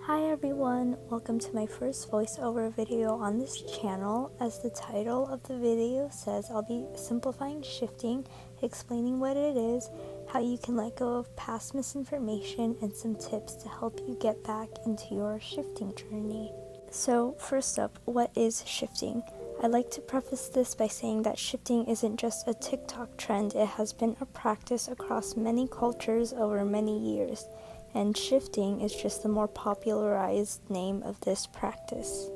Hi everyone, welcome to my first voiceover video on this channel. As the title of the video says, I'll be simplifying shifting, explaining what it is, how you can let go of past misinformation, and some tips to help you get back into your shifting journey. So first up, what is shifting? I'd like to preface this by saying that shifting isn't just a TikTok trend, it has been a practice across many cultures over many years. And shifting is just the more popularized name of this practice.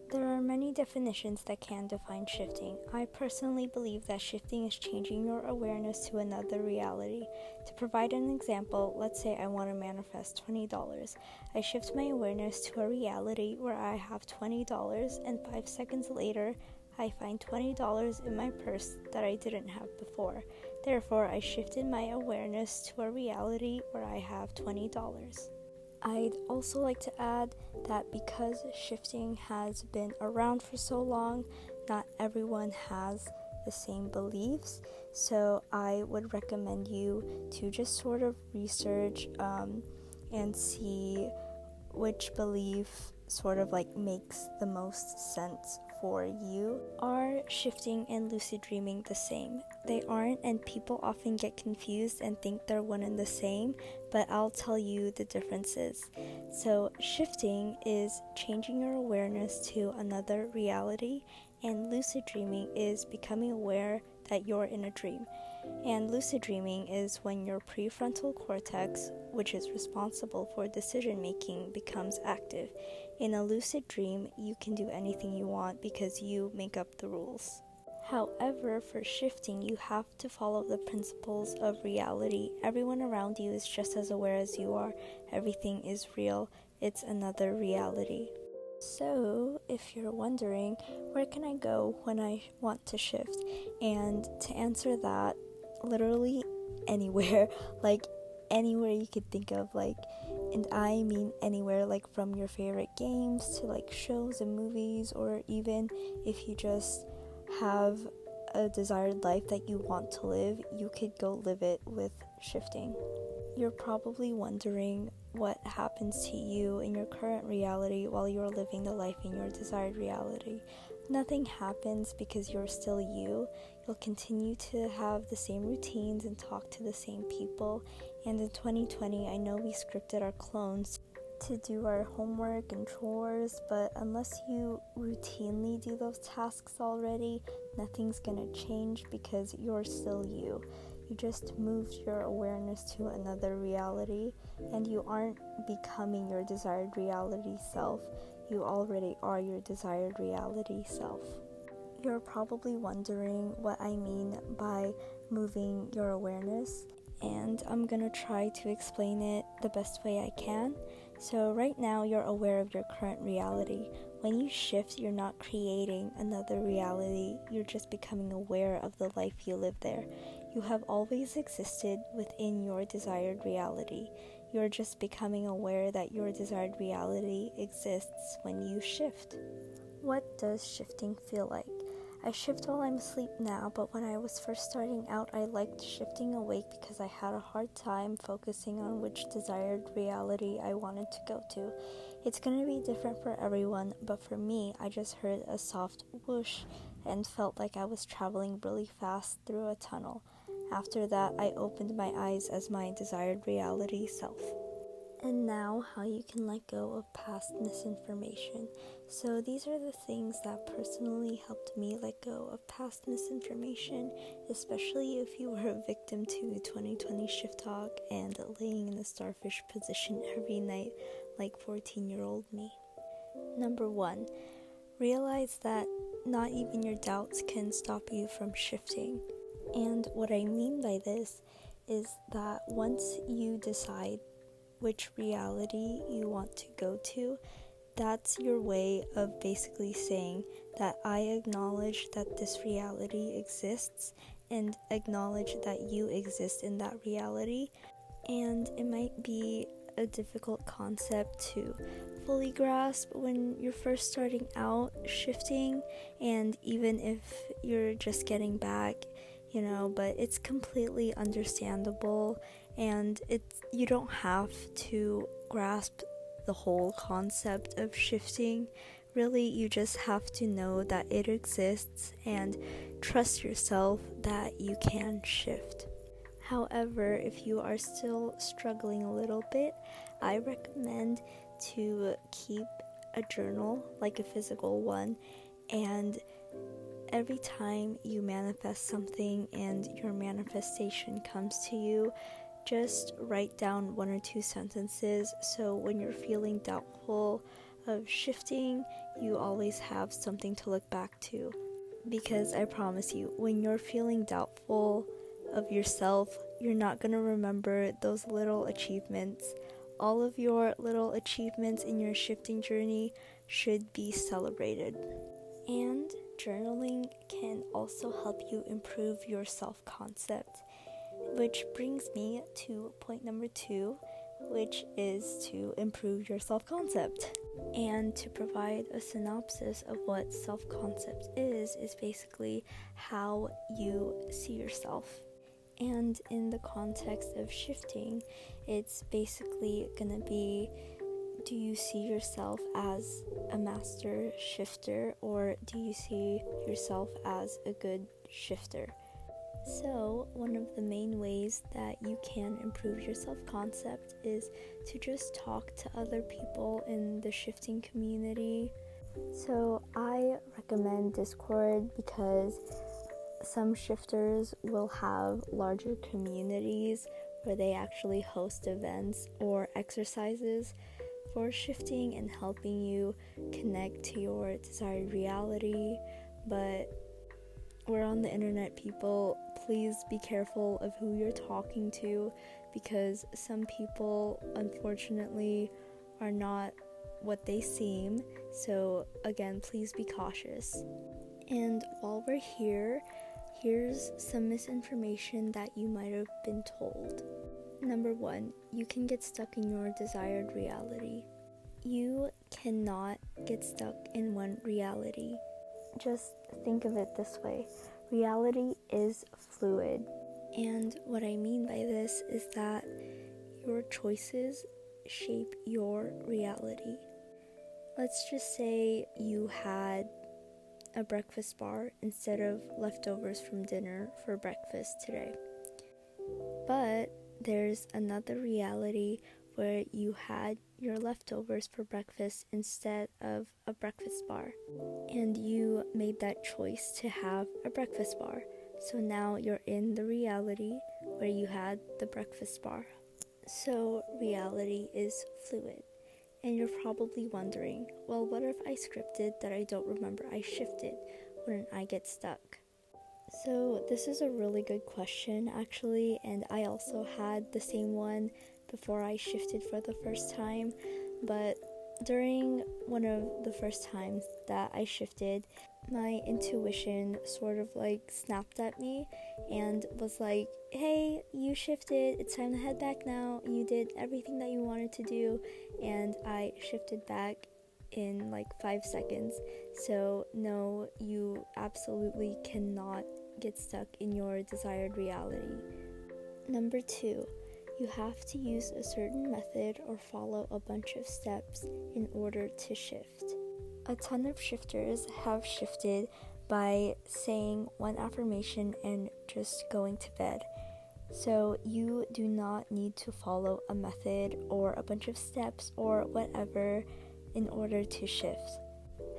There are many definitions that can define shifting. I personally believe that shifting is changing your awareness to another reality. To provide an example, let's say I want to manifest $20. I shift my awareness to a reality where I have $20 and 5 seconds later, I find $20 in my purse that I didn't have before. Therefore, I shifted my awareness to a reality where I have $20. I'd also like to add that because shifting has been around for so long, not everyone has the same beliefs. So I would recommend you to just sort of research and see which belief sort of like makes the most sense for you. Are shifting and lucid dreaming the same? They aren't, and people often get confused and think they're one and the same, but I'll tell you the differences. So shifting is changing your awareness to another reality, and lucid dreaming is becoming aware that you're in a dream. And lucid dreaming is when your prefrontal cortex, which is responsible for decision making, becomes active. In a lucid dream, you can do anything you want because you make up the rules. However, for shifting, you have to follow the principles of reality. Everyone around you is just as aware as you are. Everything is real. It's another reality. So, if you're wondering, where can I go when I want to shift? And to answer that, literally anywhere, like anywhere you could think of, and I mean anywhere, like from your favorite games to like shows and movies, or even if you just have a desired life that you want to live, you could go live it with shifting. You're probably wondering what happens to you in your current reality while you're living the life in your desired reality. Nothing happens because you're still you. You'll continue to have the same routines and talk to the same people. And in 2020, I know we scripted our clones to do our homework and chores, but unless you routinely do those tasks already, nothing's gonna change because you're still you. You just moved your awareness to another reality, and you aren't becoming your desired reality self. You already are your desired reality self. You're probably wondering what I mean by moving your awareness, and I'm gonna try to explain it the best way I can. So right now, you're aware of your current reality. When you shift, you're not creating another reality, you're just becoming aware of the life you live there. You have always existed within your desired reality. You're just becoming aware that your desired reality exists when you shift. What does shifting feel like? I shift while I'm asleep now, but when I was first starting out, I liked shifting awake because I had a hard time focusing on which desired reality I wanted to go to. It's going to be different for everyone, but for me, I just heard a soft whoosh and felt like I was traveling really fast through a tunnel. After that, I opened my eyes as my desired reality self. And now, how you can let go of past misinformation. So these are the things that personally helped me let go of past misinformation, especially if you were a victim to 2020 shift talk and laying in the starfish position every night like 14-year-old me. Number 1, realize that not even your doubts can stop you from shifting. And what I mean by this is that once you decide which reality you want to go to, that's your way of basically saying that I acknowledge that this reality exists and acknowledge that you exist in that reality. And it might be a difficult concept to fully grasp when you're first starting out shifting, and even if you're just getting back, but it's completely understandable, and you don't have to grasp the whole concept of shifting. Really, you just have to know that it exists and trust yourself that you can shift. However, if you are still struggling a little bit, I recommend to keep a journal, like a physical one, and every time you manifest something and your manifestation comes to you, just write down 1 or 2 sentences, so when you're feeling doubtful of shifting, you always have something to look back to. Because I promise you, when you're feeling doubtful of yourself, you're not going to remember those little achievements. All of your little achievements in your shifting journey should be celebrated. And journaling can also help you improve your self-concept, which brings me to point number 2, which is to improve your self-concept. And to provide a synopsis of what self-concept is basically how you see yourself. And in the context of shifting, it's basically gonna be, do you see yourself as a master shifter, or do you see yourself as a good shifter? So, one of the main ways that you can improve your self-concept is to just talk to other people in the shifting community. So, I recommend Discord because some shifters will have larger communities where they actually host events or exercises for shifting and helping you connect to your desired reality. But we're on the internet, people. Please be careful of who you're talking to, because some people, unfortunately, are not what they seem. So again, please be cautious. And while we're here, here's some misinformation that you might have been told. Number 1, you can get stuck in your desired reality. You cannot get stuck in one reality. Just think of it this way. Reality is fluid. And what I mean by this is that your choices shape your reality. Let's just say you had a breakfast bar instead of leftovers from dinner for breakfast today. But there's another reality where you had your leftovers for breakfast instead of a breakfast bar, and you made that choice to have a breakfast bar. So now you're in the reality where you had the breakfast bar. So reality is fluid. And you're probably wondering, well, what if I scripted that I don't remember I shifted? Wouldn't I get stuck? So this is a really good question, actually, and I also had the same one before I shifted for the first time. But during one of the first times that I shifted, my intuition sort of like snapped at me and was like, hey, you shifted, it's time to head back now, you did everything that you wanted to do. And I shifted back in like 5 seconds. So no, you absolutely cannot get stuck in your desired reality. Number 2, you have to use a certain method or follow a bunch of steps in order to shift. A ton of shifters have shifted by saying one affirmation and just going to bed. So you do not need to follow a method or a bunch of steps or whatever in order to shift.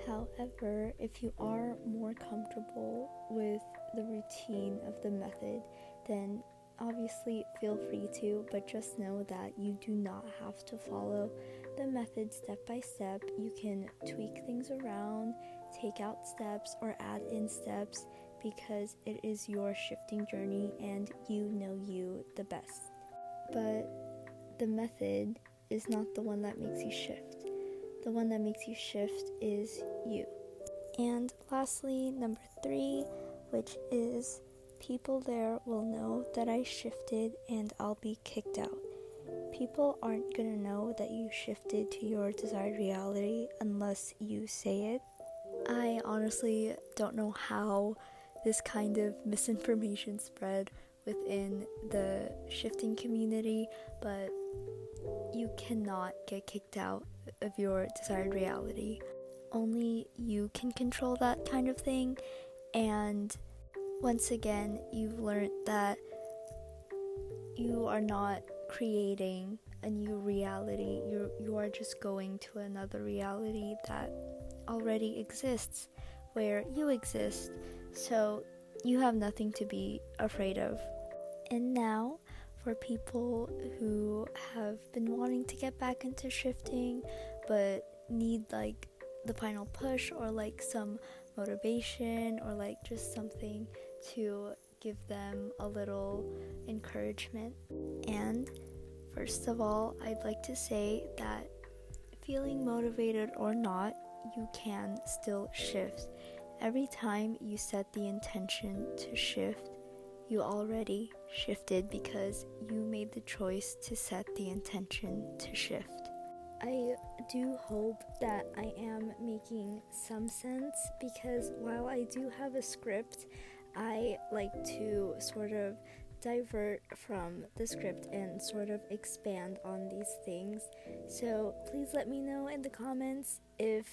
However, if you are more comfortable with the routine of the method, then obviously feel free to, but just know that you do not have to follow the method step by step. You can tweak things around, take out steps, or add in steps, because it is your shifting journey and you know you the best. But the method is not the one that makes you shift. The one that makes you shift is you. And lastly, number 3, which is people there will know that I shifted and I'll be kicked out. People aren't gonna know that you shifted to your desired reality unless you say it. I honestly don't know how this kind of misinformation spread within the shifting community, but you cannot get kicked out of your desired reality. Only you can control that kind of thing, and once again, you've learned that you are not creating a new reality. You are just going to another reality that already exists, where you exist, so you have nothing to be afraid of. And now, for people who have been wanting to get back into shifting but need like the final push, or like some motivation, or like just something to give them a little encouragement. And first of all, I'd like to say that feeling motivated or not, you can still shift. Every time you set the intention to shift, you already shifted because you made the choice to set the intention to shift. I do hope that I am making some sense, because while I do have a script, I like to sort of divert from the script and sort of expand on these things. So please let me know in the comments if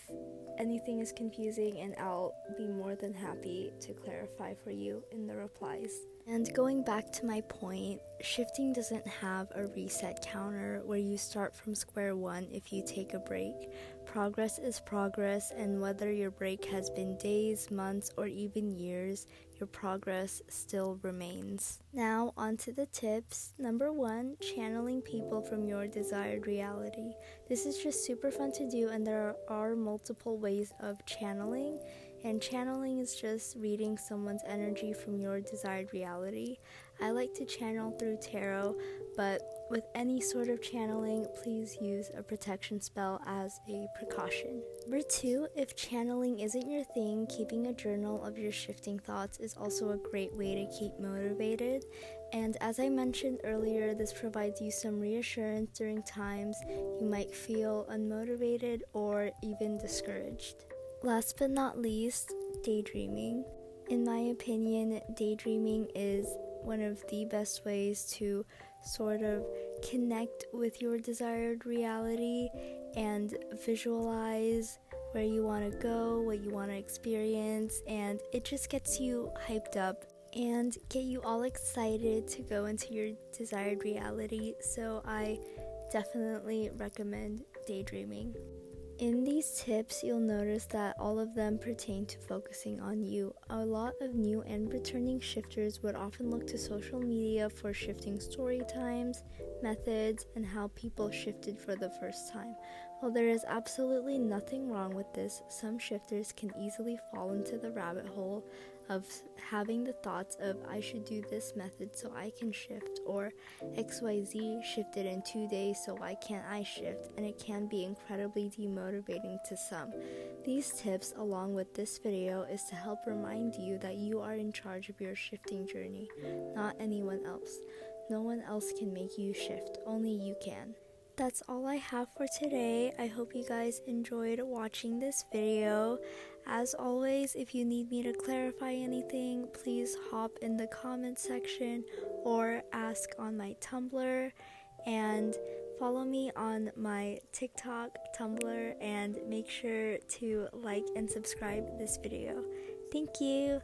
anything is confusing, and I'll be more than happy to clarify for you in the replies. And going back to my point, shifting doesn't have a reset counter where you start from square one if you take a break. Progress is progress, and whether your break has been days, months, or even years, your progress still remains. Now, on to the tips. Number 1, channeling people from your desired reality. This is just super fun to do, and there are multiple ways of channeling. And channeling is just reading someone's energy from your desired reality. I like to channel through tarot, but with any sort of channeling, please use a protection spell as a precaution. Number 2, if channeling isn't your thing, keeping a journal of your shifting thoughts is also a great way to keep motivated. And as I mentioned earlier, this provides you some reassurance during times you might feel unmotivated or even discouraged. Last but not least, daydreaming. In my opinion, daydreaming is one of the best ways to sort of connect with your desired reality and visualize where you want to go, what you want to experience, and it just gets you hyped up and get you all excited to go into your desired reality. So I definitely recommend daydreaming. In these tips, you'll notice that all of them pertain to focusing on you. A lot of new and returning shifters would often look to social media for shifting story times, methods, and how people shifted for the first time. While there is absolutely nothing wrong with this, some shifters can easily fall into the rabbit hole of having the thoughts of, I should do this method so I can shift, or XYZ shifted in 2 days, so why can't I shift? And it can be incredibly demotivating to some. These tips, along with this video, is to help remind you that you are in charge of your shifting journey, not anyone else. No one else can make you shift, only you can. That's all I have for today. I hope you guys enjoyed watching this video. As always, if you need me to clarify anything, please hop in the comment section or ask on my Tumblr, and follow me on my TikTok, Tumblr, and make sure to like and subscribe this video. Thank you!